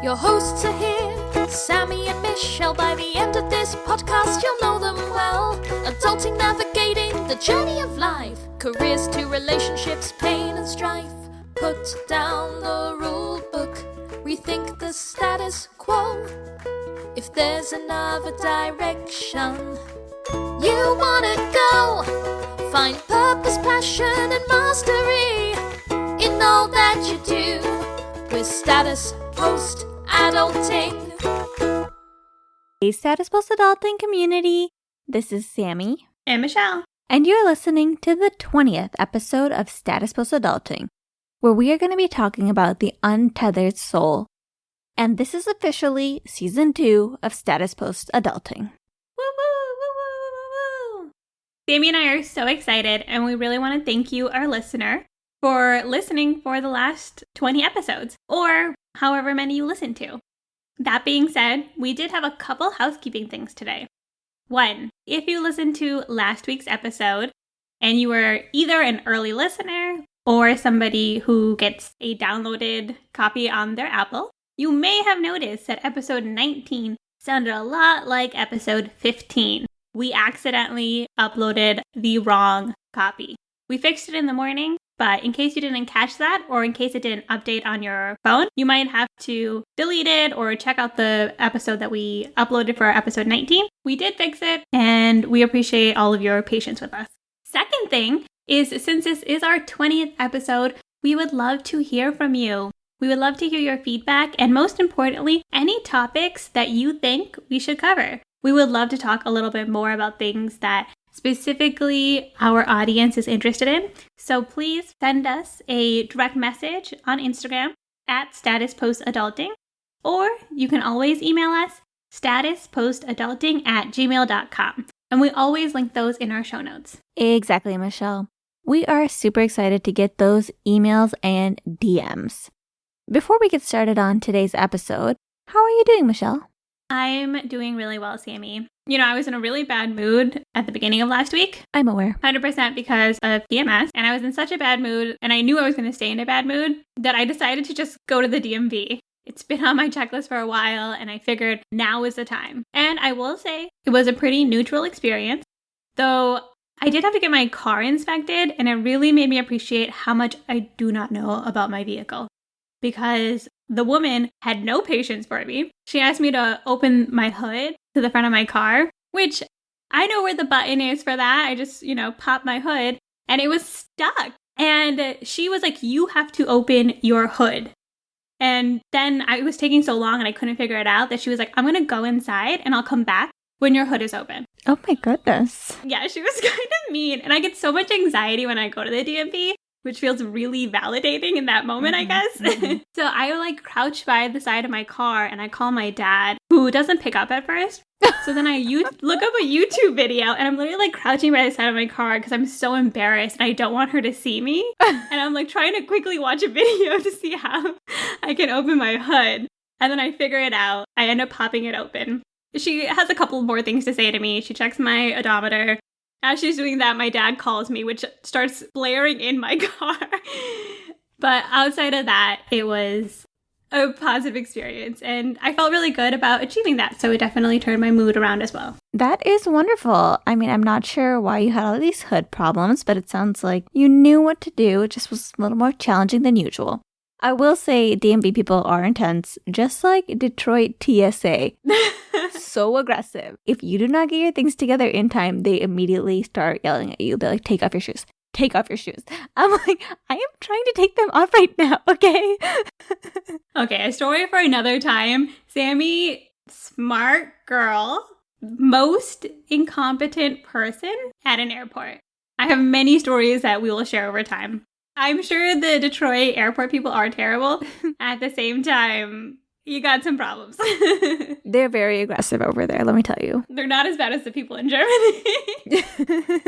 Your hosts are here, Sammie and Michelle. By the end of this podcast, you'll know them well. Adulting, navigating the journey of life. Careers to relationships, pain and strife. Put down the rule book, rethink the status quo. If there's another direction you wanna go, find purpose, passion and mastery in all that you do with Status Post Adulting. Hey, Status Post Adulting community. This is Sammie and Michelle, and you're listening to the 20th episode of Status Post Adulting, where we are going to be talking about the Untethered Soul. And this is officially Season 2 of Status Post Adulting. Woo, woo, woo, woo, woo, woo. Sammie and I are so excited, and we really want to thank you, our listener, for listening for the last 20 episodes, or however many you listened to. That being said, we did have a couple housekeeping things today. One, if you listened to last week's episode, and you were either an early listener or somebody who gets a downloaded copy on their Apple, you may have noticed that episode 19 sounded a lot like episode 15. We accidentally uploaded the wrong copy. We fixed it in the morning, but in case you didn't catch that, or in case it didn't update on your phone, you might have to delete it or check out the episode that we uploaded for episode 19. We did fix it, and we appreciate all of your patience with us. Second thing is, since this is our 20th episode, we would love to hear from you. We would love to hear your feedback, and most importantly, any topics that you think we should cover. We would love to talk a little bit more about things that specifically our audience is interested in. So please send us a direct message on Instagram at statuspostadulting, or you can always email us statuspostadulting@gmail.com. And we always link those in our show notes. Exactly, Michelle. We are super excited to get those emails and DMs. Before we get started on today's episode, how are you doing, Michelle? I'm doing really well, Sammie. You know, I was in a really bad mood at the beginning of last week. I'm aware. 100% because of PMS. And I was in such a bad mood, and I knew I was going to stay in a bad mood, that I decided to just go to the DMV. It's been on my checklist for a while, and I figured now is the time. And I will say it was a pretty neutral experience, though I did have to get my car inspected, and it really made me appreciate how much I do not know about my vehicle. Because the woman had no patience for me. She asked me to open my hood to the front of my car, which I know where the button is for that. I just, popped my hood, and it was stuck. And she was like, you have to open your hood. And then it was taking so long and I couldn't figure it out that she was like, I'm going to go inside and I'll come back when your hood is open. Oh my goodness. Yeah, she was kind of mean. And I get so much anxiety when I go to the DMV, which feels really validating in that moment, I guess. So I crouch by the side of my car and I call my dad, who doesn't pick up at first. So then I look up a YouTube video, and I'm literally crouching by the side of my car because I'm so embarrassed and I don't want her to see me. And I'm trying to quickly watch a video to see how I can open my hood. And then I figure it out. I end up popping it open. She has a couple more things to say to me. She checks my odometer. As she's doing that, my dad calls me, which starts blaring in my car. But outside of that, it was a positive experience, and I felt really good about achieving that, so it definitely turned my mood around as well. That is wonderful. I mean, I'm not sure why you had all these hood problems, but it sounds like you knew what to do. It just was a little more challenging than usual. I will say DMV people are intense, just like Detroit TSA. So aggressive. If you do not get your things together in time, they immediately start yelling at you. They're like, take off your shoes. Take off your shoes. I'm like, I am trying to take them off right now, okay? Okay, a story for another time. Sammie, smart girl, most incompetent person at an airport. I have many stories that we will share over time. I'm sure the Detroit airport people are terrible. At the same time, you got some problems. They're very aggressive over there, let me tell you. They're not as bad as the people in Germany.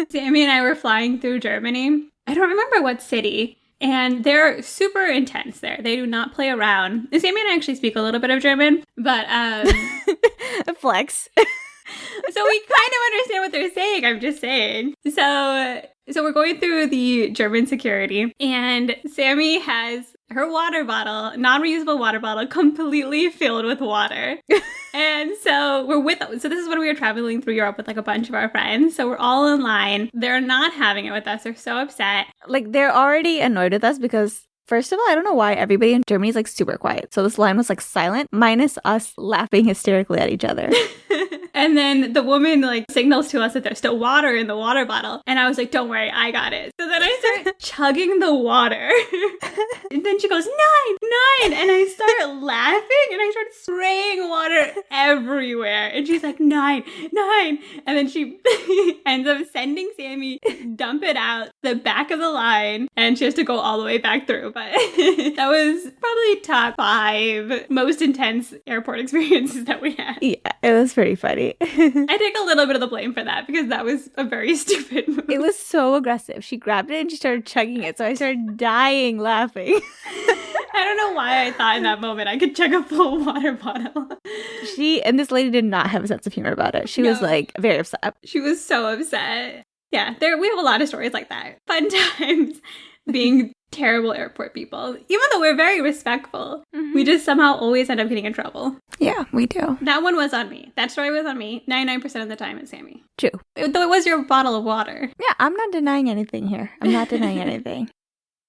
Sammie and I were flying through Germany. I don't remember what city. And they're super intense there. They do not play around. Sammie and I actually speak a little bit of German, but flex. So we kind of understand what they're saying. I'm just saying. So we're going through the German security, and Sammie has her water bottle, non-reusable water bottle, completely filled with water. And so so this is when we were traveling through Europe with like a bunch of our friends. So we're all in line. They're not having it with us. They're so upset. Like, they're already annoyed with us because, first of all, I don't know why everybody in Germany is like super quiet. So this line was like silent, minus us laughing hysterically at each other. And then the woman like signals to us that there's still water in the water bottle. And I was like, don't worry, I got it. So then I start chugging the water. And then she goes, 9. And I start laughing and I start spraying water everywhere. And she's like, 9. And then she ends up sending Sammie dump it out the back of the line. And she has to go all the way back through. But that was probably top 5 most intense airport experiences that we had. Yeah, it was pretty funny. I take a little bit of the blame for that because that was a very stupid move. It was so aggressive. She grabbed it and she started chugging it. So I started dying laughing. I don't know why I thought in that moment I could chug a full water bottle. And this lady did not have a sense of humor about it. She was like very upset. She was so upset. Yeah, we have a lot of stories like that. Fun times being terrible airport people. Even though we're very respectful, we just somehow always end up getting in trouble. Yeah, we do. That one was on me. That story was on me. 99% of the time it's Sammie. True. Though it was your bottle of water. Yeah, I'm not denying anything here. I'm not denying anything.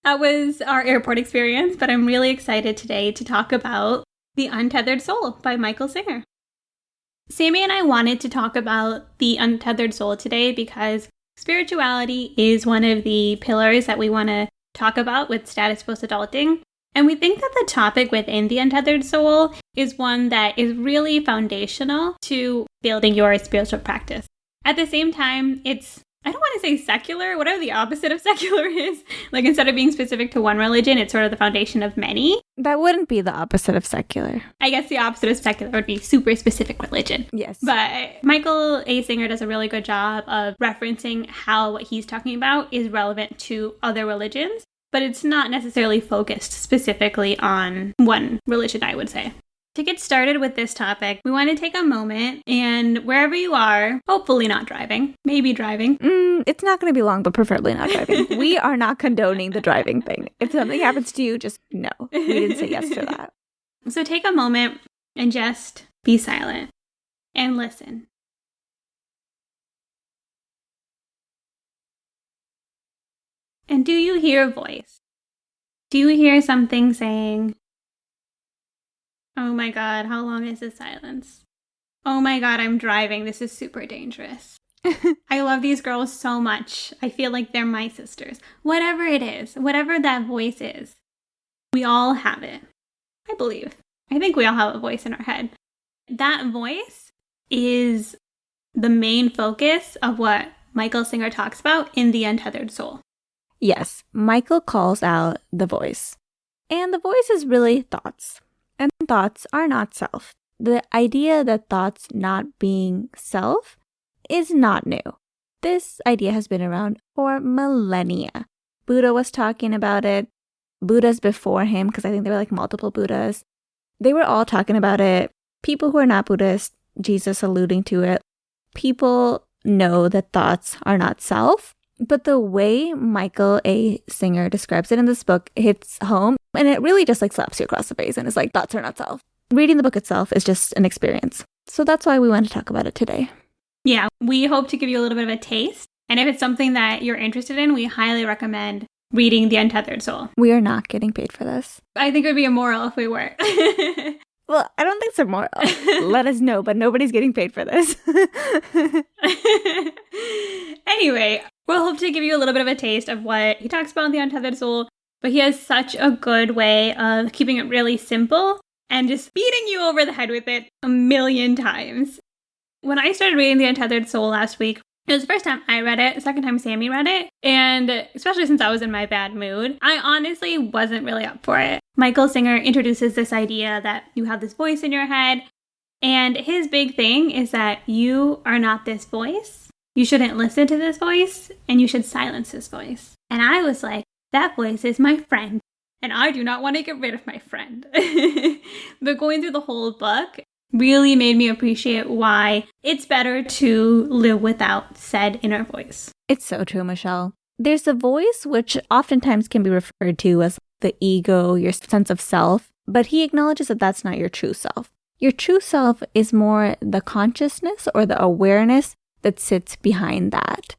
That was our airport experience, but I'm really excited today to talk about The Untethered Soul by Michael Singer. Sammie and I wanted to talk about The Untethered Soul today because spirituality is one of the pillars that we want to talk about with status post-adulting. And we think that the topic within The Untethered Soul is one that is really foundational to building your spiritual practice. At the same time, I don't want to say secular, whatever the opposite of secular is. Like, instead of being specific to one religion, it's sort of the foundation of many. That wouldn't be the opposite of secular. I guess the opposite of secular would be super specific religion. Yes. But Michael A. Singer does a really good job of referencing how what he's talking about is relevant to other religions, but it's not necessarily focused specifically on one religion, I would say. To get started with this topic, we want to take a moment and wherever you are, hopefully not driving, maybe driving. It's not going to be long, but preferably not driving. We are not condoning the driving thing. If something happens to you, just no. We didn't say yes to that. So take a moment and just be silent and listen. And do you hear a voice? Do you hear something saying, "Oh my God, how long is this silence? Oh my God, I'm driving. This is super dangerous. I love these girls so much. I feel like they're my sisters." Whatever it is, whatever that voice is, we all have it. I believe. I think we all have a voice in our head. That voice is the main focus of what Michael Singer talks about in The Untethered Soul. Yes, Michael calls out the voice. And the voice is really thoughts. And thoughts are not self. The idea that thoughts not being self is not new. This idea has been around for millennia. Buddha was talking about it. Buddhas before him, because I think there were like multiple Buddhas. They were all talking about it. People who are not Buddhist, Jesus alluding to it. People know that thoughts are not self. But the way Michael A. Singer describes it in this book hits home, and it really just like slaps you across the face and it's like, thoughts are not self. Reading the book itself is just an experience. So that's why we want to talk about it today. Yeah, we hope to give you a little bit of a taste. And if it's something that you're interested in, we highly recommend reading The Untethered Soul. We are not getting paid for this. I think it would be immoral if we were. Well, I don't think it's immoral. Let us know, but nobody's getting paid for this. Anyway, we'll hope to give you a little bit of a taste of what he talks about in The Untethered Soul, but he has such a good way of keeping it really simple and just beating you over the head with it a million times. When I started reading The Untethered Soul last week, it was the first time I read it, the second time Sammie read it, and especially since I was in my bad mood, I honestly wasn't really up for it. Michael Singer introduces this idea that you have this voice in your head, and his big thing is that you are not this voice. You shouldn't listen to this voice, and you should silence this voice. And I was like, that voice is my friend, and I do not want to get rid of my friend. But going through the whole book really made me appreciate why it's better to live without said inner voice. It's so true, Michelle. There's a voice which oftentimes can be referred to as the ego, your sense of self. But he acknowledges that that's not your true self. Your true self is more the consciousness or the awareness that sits behind that.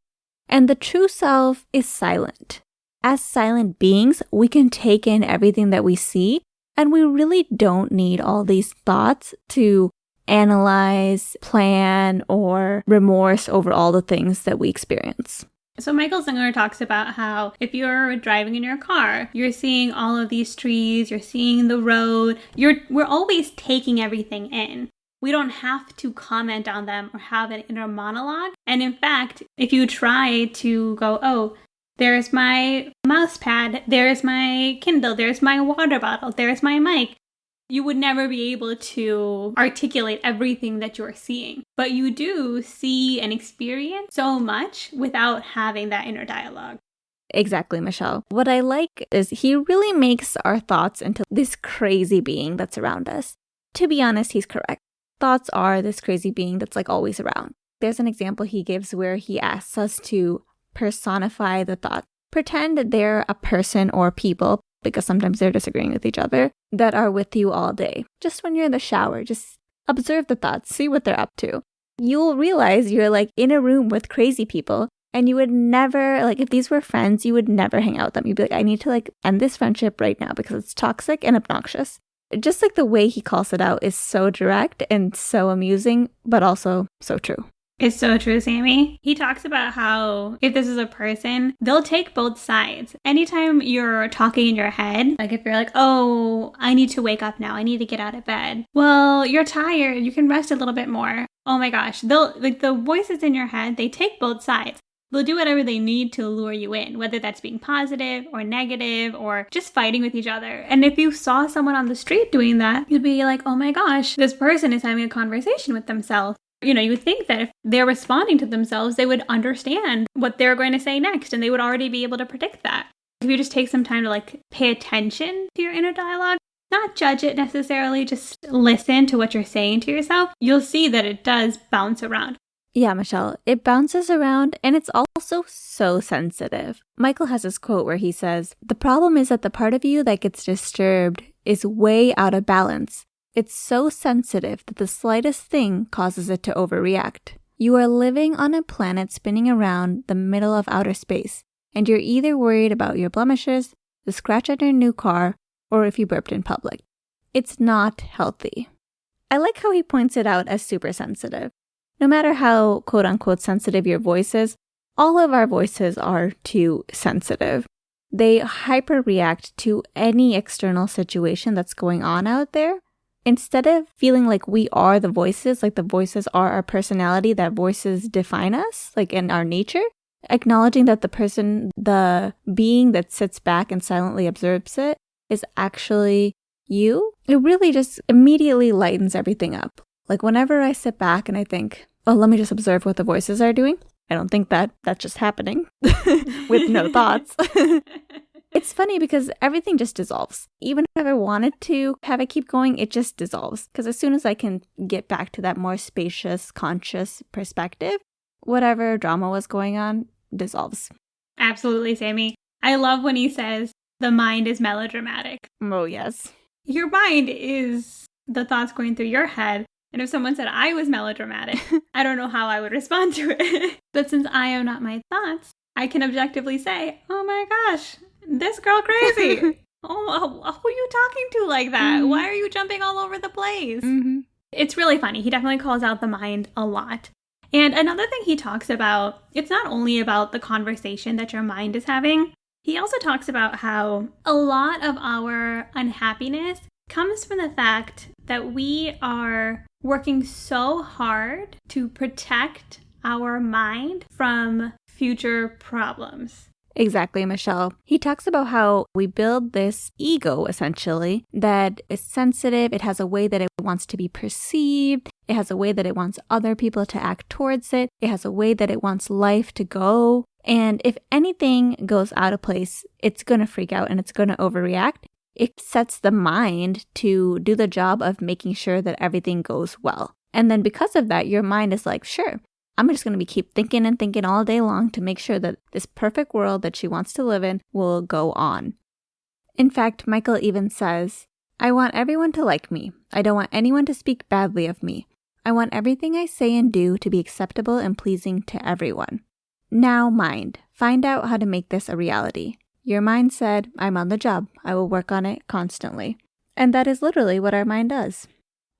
And the true self is silent. As silent beings, we can take in everything that we see, and we really don't need all these thoughts to analyze, plan, or remorse over all the things that we experience. So Michael Singer talks about how if you're driving in your car, you're seeing all of these trees, you're seeing the road, we're always taking everything in. We don't have to comment on them or have an inner monologue. And in fact, if you try to go, oh, there's my mouse pad, there's my Kindle, there's my water bottle, there's my mic, you would never be able to articulate everything that you're seeing. But you do see and experience so much without having that inner dialogue. Exactly, Michelle. What I like is he really makes our thoughts into this crazy being that's around us. To be honest, he's correct. Thoughts are this crazy being that's like always around. There's an example he gives where he asks us to personify the thought. Pretend that they're a person or people, because sometimes they're disagreeing with each other, that are with you all day. Just when you're in the shower, just observe the thoughts, see what they're up to. You'll realize you're like in a room with crazy people, and you would never, like if these were friends, you would never hang out with them. You'd be like, I need to like end this friendship right now because it's toxic and obnoxious. Just like the way he calls it out is so direct and so amusing, but also so true. It's so true, Sammie. He talks about how if this is a person, they'll take both sides. Anytime you're talking in your head, like if you're like, oh, I need to wake up now, I need to get out of bed. Well, you're tired, you can rest a little bit more. Oh my gosh, they'll like the voices in your head, they take both sides. They'll do whatever they need to lure you in, whether that's being positive or negative or just fighting with each other. And if you saw someone on the street doing that, you'd be like, oh my gosh, this person is having a conversation with themselves. You know, you would think that if they're responding to themselves, they would understand what they're going to say next and they would already be able to predict that. If you just take some time to like pay attention to your inner dialogue, not judge it necessarily, just listen to what you're saying to yourself, you'll see that it does bounce around. Yeah, Michelle, it bounces around and it's also so sensitive. Michael has this quote where he says, "The problem is that the part of you that gets disturbed is way out of balance. It's so sensitive that the slightest thing causes it to overreact. You are living on a planet spinning around the middle of outer space, and you're either worried about your blemishes, the scratch on your new car, or if you burped in public. It's not healthy." I like how he points it out as super sensitive. No matter how quote-unquote sensitive your voice is, all of our voices are too sensitive. They hyper-react to any external situation that's going on out there. Instead of feeling like we are the voices, like the voices are our personality, that voices define us, like in our nature, acknowledging that the being that sits back and silently observes it is actually you, it really just immediately lightens everything up. Like whenever I sit back and I think, oh, let me just observe what the voices are doing. I don't think that's just happening with no thoughts. It's funny because everything just dissolves. Even if I wanted to have it keep going, it just dissolves. Because as soon as I can get back to that more spacious, conscious perspective, whatever drama was going on dissolves. Absolutely, Sammie. I love when he says the mind is melodramatic. Oh, yes. Your mind is the thoughts going through your head. And if someone said I was melodramatic, I don't know how I would respond to it. But since I am not my thoughts, I can objectively say, oh my gosh, this girl crazy. Oh, who are you talking to like that? Mm-hmm. Why are you jumping all over the place? Mm-hmm. It's really funny. He definitely calls out the mind a lot. And another thing he talks about, it's not only about the conversation that your mind is having. He also talks about how a lot of our unhappiness comes from the fact that we are working so hard to protect our mind from future problems. Exactly, Michelle. He talks about how we build this ego, essentially, that is sensitive. It has a way that it wants to be perceived. It has a way that it wants other people to act towards it. It has a way that it wants life to go. And if anything goes out of place, it's going to freak out and it's going to overreact. It sets the mind to do the job of making sure that everything goes well. And then because of that, your mind is like, sure, I'm just going to keep thinking and thinking all day long to make sure that this perfect world that she wants to live in will go on. In fact, Michael even says, I want everyone to like me. I don't want anyone to speak badly of me. I want everything I say and do to be acceptable and pleasing to everyone. Now, mind, find out how to make this a reality. Your mind said, I'm on the job. I will work on it constantly. And that is literally what our mind does.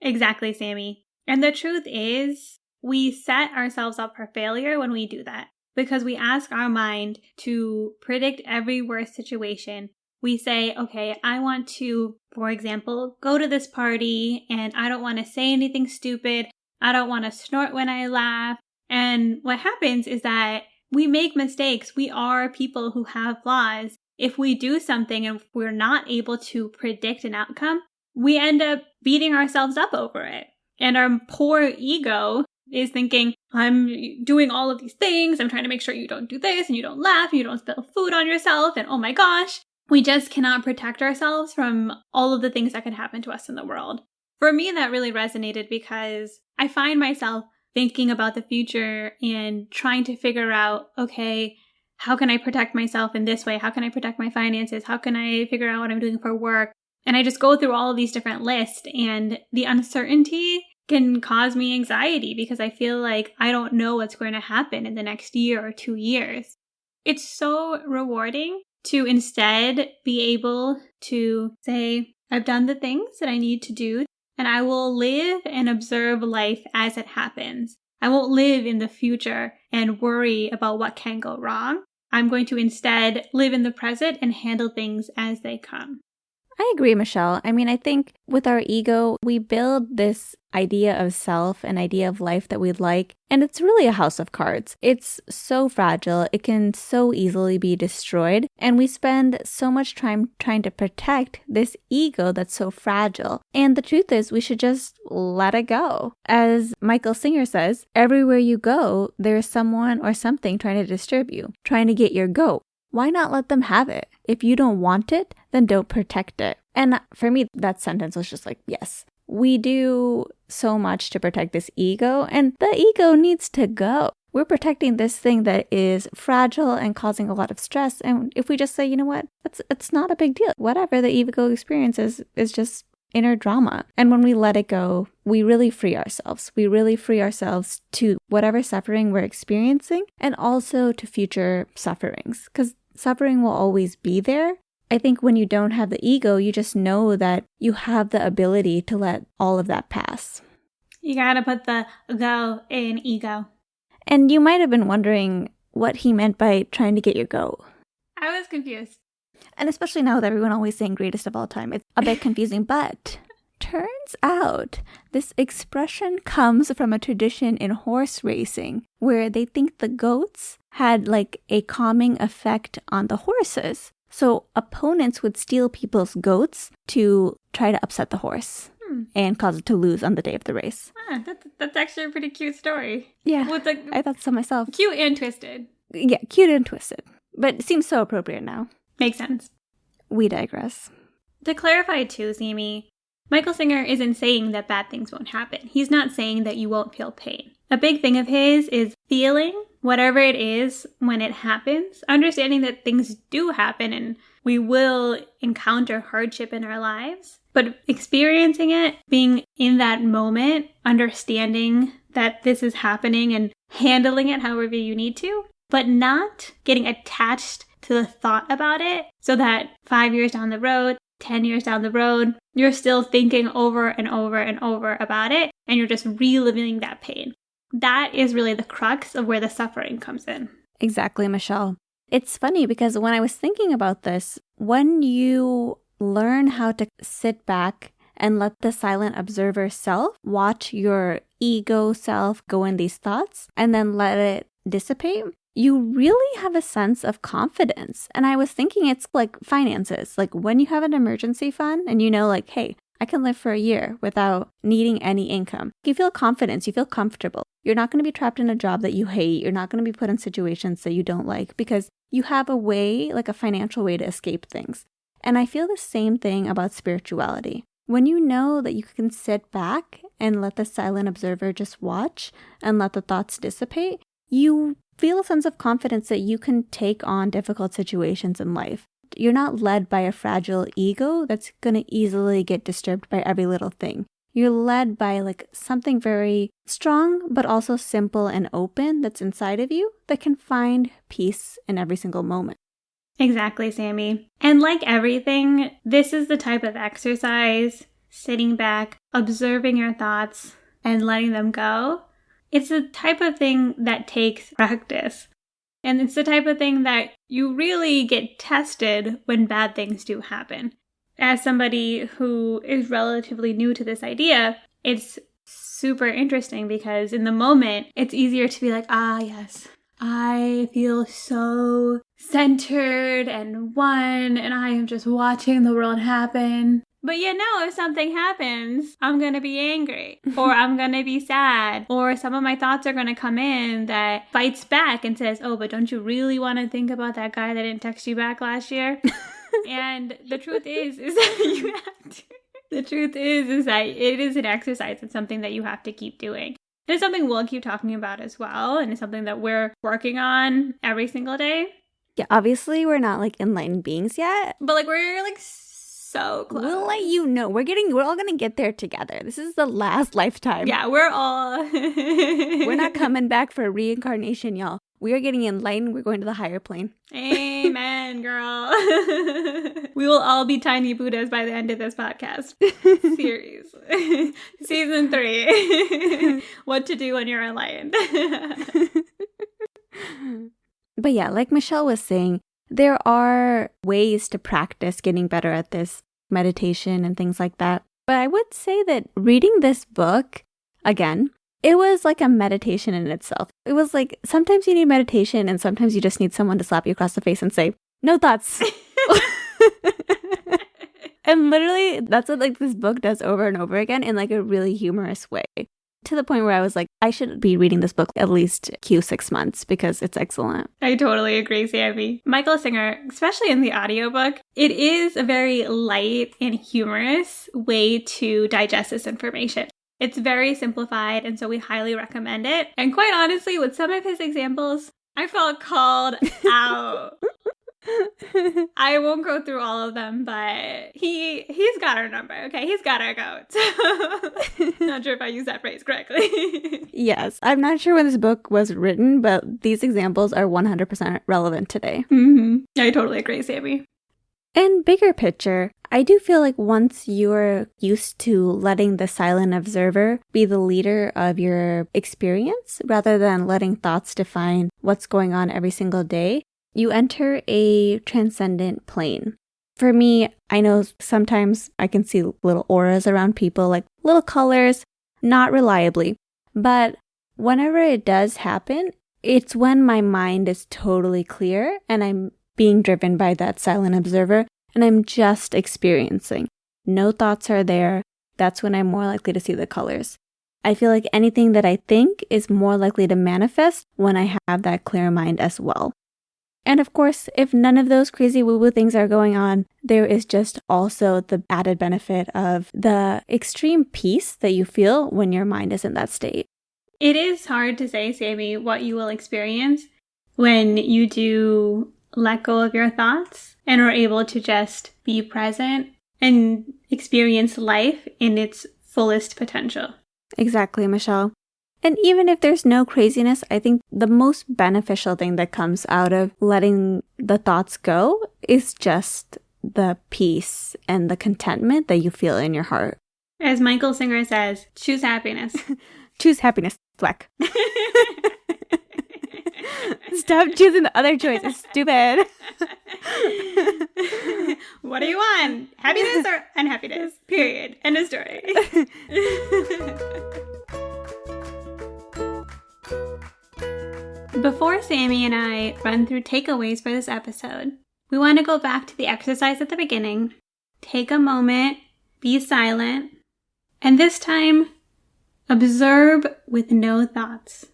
Exactly, Sammie. And the truth is, we set ourselves up for failure when we do that. Because we ask our mind to predict every worst situation. We say, okay, I want to, for example, go to this party and I don't want to say anything stupid. I don't want to snort when I laugh. And what happens is that we make mistakes. We are people who have flaws. If we do something and we're not able to predict an outcome, we end up beating ourselves up over it. And our poor ego is thinking, I'm doing all of these things. I'm trying to make sure you don't do this and you don't laugh and you don't spill food on yourself. And oh my gosh, we just cannot protect ourselves from all of the things that can happen to us in the world. For me, that really resonated because I find myself thinking about the future and trying to figure out, okay, how can I protect myself in this way? How can I protect my finances? How can I figure out what I'm doing for work? And I just go through all of these different lists, and the uncertainty can cause me anxiety because I feel like I don't know what's going to happen in the next year or 2 years. It's so rewarding to instead be able to say, I've done the things that I need to do, and I will live and observe life as it happens. I won't live in the future and worry about what can go wrong. I'm going to instead live in the present and handle things as they come. I agree, Michelle. I mean, I think with our ego, we build this idea of self, an idea of life that we'd like, and it's really a house of cards. It's so fragile. It can so easily be destroyed, and we spend so much time trying to protect this ego that's so fragile. And the truth is, we should just let it go. As Michael Singer says, everywhere you go, there's someone or something trying to disturb you, trying to get your goat. Why not let them have it? If you don't want it, then don't protect it. And for me, that sentence was just like, yes, we do so much to protect this ego, and the ego needs to go. We're protecting this thing that is fragile and causing a lot of stress. And if we just say, you know what, it's not a big deal. Whatever the ego experiences is just inner drama. And when we let it go, we really free ourselves. We really free ourselves to whatever suffering we're experiencing and also to future sufferings, because suffering will always be there. I think when you don't have the ego, you just know that you have the ability to let all of that pass. You gotta put the go in ego. And you might have been wondering what he meant by trying to get your go. I was confused. And especially now with everyone always saying greatest of all time, it's a bit confusing, but turns out this expression comes from a tradition in horse racing where they think the goats had like a calming effect on the horses. So opponents would steal people's goats to try to upset the horse and cause it to lose on the day of the race. That's actually a pretty cute story. Yeah, I thought so myself. Cute and twisted. Yeah, cute and twisted. But it seems so appropriate now. Makes sense. We digress. To clarify too, Sammie, Michael Singer isn't saying that bad things won't happen. He's not saying that you won't feel pain. A big thing of his is feeling whatever it is when it happens, understanding that things do happen and we will encounter hardship in our lives, but experiencing it, being in that moment, understanding that this is happening and handling it however you need to, but not getting attached to the thought about it so that 5 years down the road, 10 years down the road, you're still thinking over and over and over about it and you're just reliving that pain. That is really the crux of where the suffering comes in. Exactly, Michelle. It's funny because when I was thinking about this, when you learn how to sit back and let the silent observer self watch your ego self go in these thoughts and then let it dissipate, you really have a sense of confidence. And I was thinking it's like finances. Like when you have an emergency fund and you know like, hey, I can live for a year without needing any income. You feel confidence. You feel comfortable. You're not going to be trapped in a job that you hate. You're not going to be put in situations that you don't like because you have a way, like a financial way to escape things. And I feel the same thing about spirituality. When you know that you can sit back and let the silent observer just watch and let the thoughts dissipate, you feel a sense of confidence that you can take on difficult situations in life. you're not led by a fragile ego that's going to easily get disturbed by every little thing. You're led by like something very strong, but also simple and open that's inside of you that can find peace in every single moment. Exactly, Sammie. And like everything, this is the type of exercise, sitting back, observing your thoughts, and letting them go. It's the type of thing that takes practice. And it's the type of thing that you really get tested when bad things do happen. As somebody who is relatively new to this idea, it's super interesting because in the moment, it's easier to be like, yes, I feel so centered and one, and I am just watching the world happen. But if something happens, I'm going to be angry, or I'm going to be sad, or some of my thoughts are going to come in that fights back and says, oh, but don't you really want to think about that guy that didn't text you back last year? And the truth is that you have to. The truth is that it is an exercise. It's something that you have to keep doing. And it's something we'll keep talking about as well. And it's something that we're working on every single day. Yeah, obviously we're not like enlightened beings yet. But like we're like so close. We'll let you know. We're all going to get there together. This is the last lifetime. Yeah, we're all... We're not coming back for reincarnation, y'all. We are getting enlightened. We're going to the higher plane. Amen, girl. We will all be tiny Buddhas by the end of this podcast series. Season 3. What to do when you're enlightened. But yeah, like Michelle was saying, there are ways to practice getting better at this meditation and things like that. But I would say that reading this book, again, it was like a meditation in itself. It was like sometimes you need meditation and sometimes you just need someone to slap you across the face and say, no thoughts. And literally that's what like this book does over and over again in like a really humorous way. To the point where I was like, I should be reading this book at least Q6 months because it's excellent. I totally agree, Sammie. Michael Singer, especially in the audiobook, it is a very light and humorous way to digest this information. It's very simplified, and so we highly recommend it. And quite honestly, with some of his examples, I felt called out. I won't go through all of them, but he's got our number, okay? He's got our goat. Not sure if I used that phrase correctly. Yes, I'm not sure when this book was written, but these examples are 100% relevant today. Mm-hmm. I totally agree, Sammie. And bigger picture, I do feel like once you're used to letting the silent observer be the leader of your experience, rather than letting thoughts define what's going on every single day, you enter a transcendent plane. For me, I know sometimes I can see little auras around people, like little colors, not reliably. But whenever it does happen, it's when my mind is totally clear and I'm being driven by that silent observer and I'm just experiencing. No thoughts are there. That's when I'm more likely to see the colors. I feel like anything that I think is more likely to manifest when I have that clear mind as well. And of course, if none of those crazy woo-woo things are going on, there is just also the added benefit of the extreme peace that you feel when your mind is in that state. It is hard to say, Sammie, what you will experience when you do let go of your thoughts and are able to just be present and experience life in its fullest potential. Exactly, Michelle. And even if there's no craziness, I think the most beneficial thing that comes out of letting the thoughts go is just the peace and the contentment that you feel in your heart. As Michael Singer says, choose happiness. Choose happiness, Fleck. Stop choosing the other choice. It's stupid. What do you want? Happiness or unhappiness? Period. End of story. Before Sammie and I run through takeaways for this episode, we want to go back to the exercise at the beginning, take a moment, be silent, and this time, observe with no thoughts.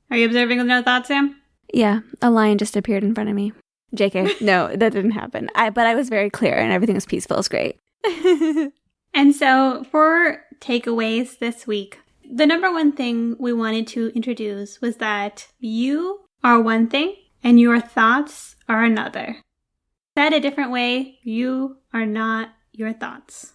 Are you observing with no thoughts, Sam? Yeah, a lion just appeared in front of me. JK, no, that didn't happen. But I was very clear and everything was peaceful. It was great. And so for takeaways this week, the number one thing we wanted to introduce was that you are one thing and your thoughts are another. Said a different way, you are not your thoughts.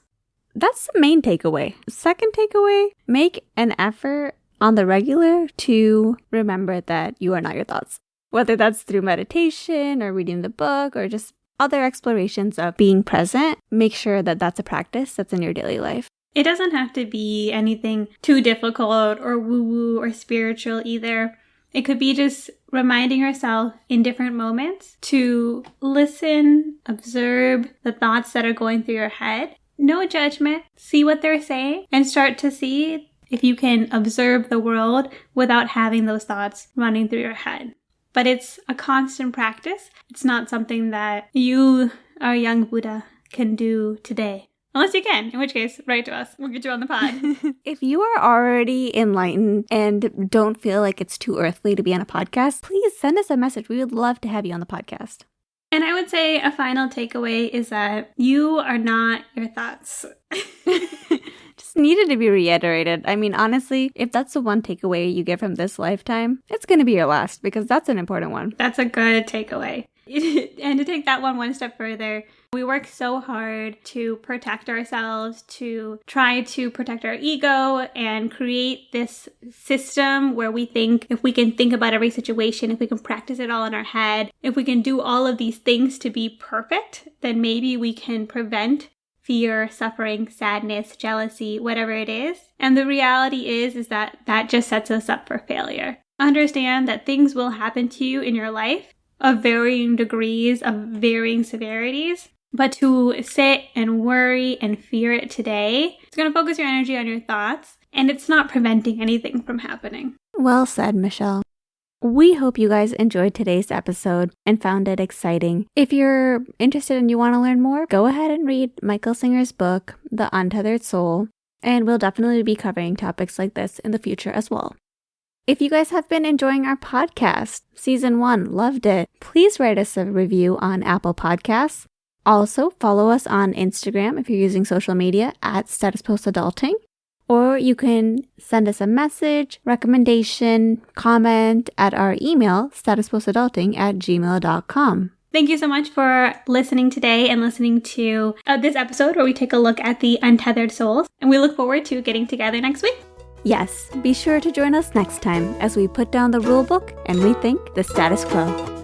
That's the main takeaway. Second takeaway, make an effort on the regular to remember that you are not your thoughts. Whether that's through meditation or reading the book or just other explorations of being present, make sure that that's a practice that's in your daily life. It doesn't have to be anything too difficult or woo-woo or spiritual either. It could be just reminding yourself in different moments to listen, observe the thoughts that are going through your head. No judgment. See what they're saying and start to see if you can observe the world without having those thoughts running through your head. But it's a constant practice. It's not something that you, our young Buddha, can do today. Unless you can, in which case, write to us. We'll get you on the pod. If you are already enlightened and don't feel like it's too earthly to be on a podcast, please send us a message. We would love to have you on the podcast. And I would say a final takeaway is that you are not your thoughts. Just needed to be reiterated. I mean, honestly, if that's the one takeaway you get from this lifetime, it's going to be your last because that's an important one. That's a good takeaway. And to take that one step further, we work so hard to protect ourselves, to try to protect our ego and create this system where we think if we can think about every situation, if we can practice it all in our head, if we can do all of these things to be perfect, then maybe we can prevent fear, suffering, sadness, jealousy, whatever it is. And the reality is that that just sets us up for failure. Understand that things will happen to you in your life of varying degrees, of varying severities. But to sit and worry and fear it today, it's going to focus your energy on your thoughts, and it's not preventing anything from happening. Well said, Michelle. We hope you guys enjoyed today's episode and found it exciting. If you're interested and you want to learn more, go ahead and read Michael Singer's book, The Untethered Soul, and we'll definitely be covering topics like this in the future as well. If you guys have been enjoying our podcast, Season 1, loved it, please write us a review on Apple Podcasts. Also, follow us on Instagram if you're using social media at Status Post Adulting. Or you can send us a message, recommendation, comment at our email, statuspostadulting@gmail.com. Thank you so much for listening today and listening to this episode where we take a look at the Untethered Souls. And we look forward to getting together next week. Yes, be sure to join us next time as we put down the rulebook and rethink the status quo.